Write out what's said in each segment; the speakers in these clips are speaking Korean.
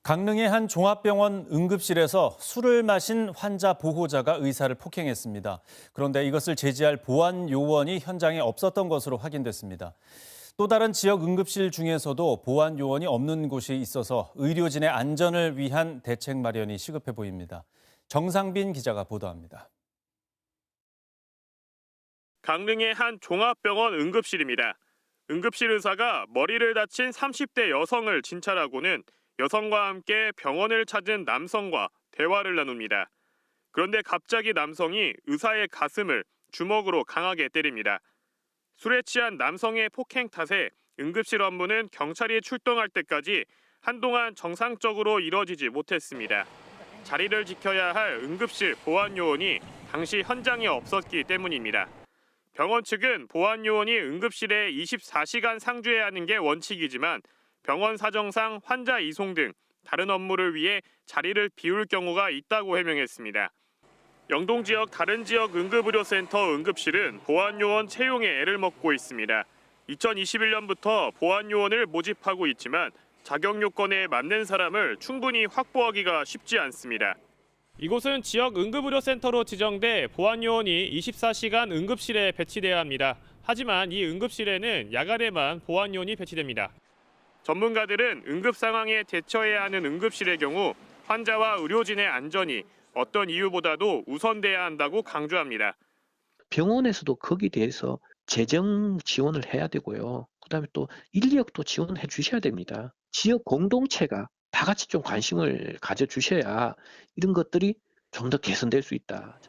강릉의 한 종합병원 응급실에서 술을 마신 환자 보호자가 의사를 폭행했습니다. 그런데 이것을 제지할 보안 요원이 현장에 없었던 것으로 확인됐습니다. 또 다른 지역 응급실 중에서도 보안 요원이 없는 곳이 있어서 의료진의 안전을 위한 대책 마련이 시급해 보입니다. 정상빈 기자가 보도합니다. 강릉의 한 종합병원 응급실입니다. 응급실 의사가 머리를 다친 30대 여성을 진찰하고는 여성과 함께 병원을 찾은 남성과 대화를 나눕니다. 그런데 갑자기 남성이 의사의 가슴을 주먹으로 강하게 때립니다. 술에 취한 남성의 폭행 탓에 응급실 업무는 경찰이 출동할 때까지 한동안 정상적으로 이뤄지지 못했습니다. 자리를 지켜야 할 응급실 보안 요원이 당시 현장에 없었기 때문입니다. 병원 측은 보안 요원이 응급실에 24시간 상주해야 하는 게 원칙이지만 병원 사정상 환자 이송 등 다른 업무를 위해 자리를 비울 경우가 있다고 해명했습니다. 영동 지역 다른 지역 응급의료센터 응급실은 보안 요원 채용에 애를 먹고 있습니다. 2021년부터 보안 요원을 모집하고 있지만 자격 요건에 맞는 사람을 충분히 확보하기가 쉽지 않습니다. 이곳은 지역 응급의료센터로 지정돼 보안 요원이 24시간 응급실에 배치돼야 합니다. 하지만 이 응급실에는 야간에만 보안 요원이 배치됩니다. 전문가들은 응급 상황에 대처해야 하는 응급실의 경우 환자와 의료진의 안전이 어떤 이유보다도 우선돼야 한다고 강조합니다. 병원에서도 거기에 대해서 재정 지원을 해야 되고요. 그다음에 또 인력도 지원해 주셔야 됩니다. 지역 공동체가 다 같이 좀 관심을 가져주셔야 이런 것들이 좀 더 개선될 수 있다.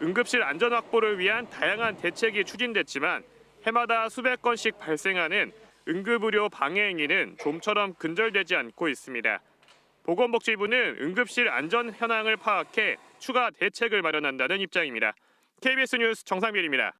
응급실 안전 확보를 위한 다양한 대책이 추진됐지만 해마다 수백 건씩 발생하는 응급의료 방해 행위는 좀처럼 근절되지 않고 있습니다. 보건복지부는 응급실 안전 현황을 파악해 추가 대책을 마련한다는 입장입니다. KBS 뉴스 정상빈입니다.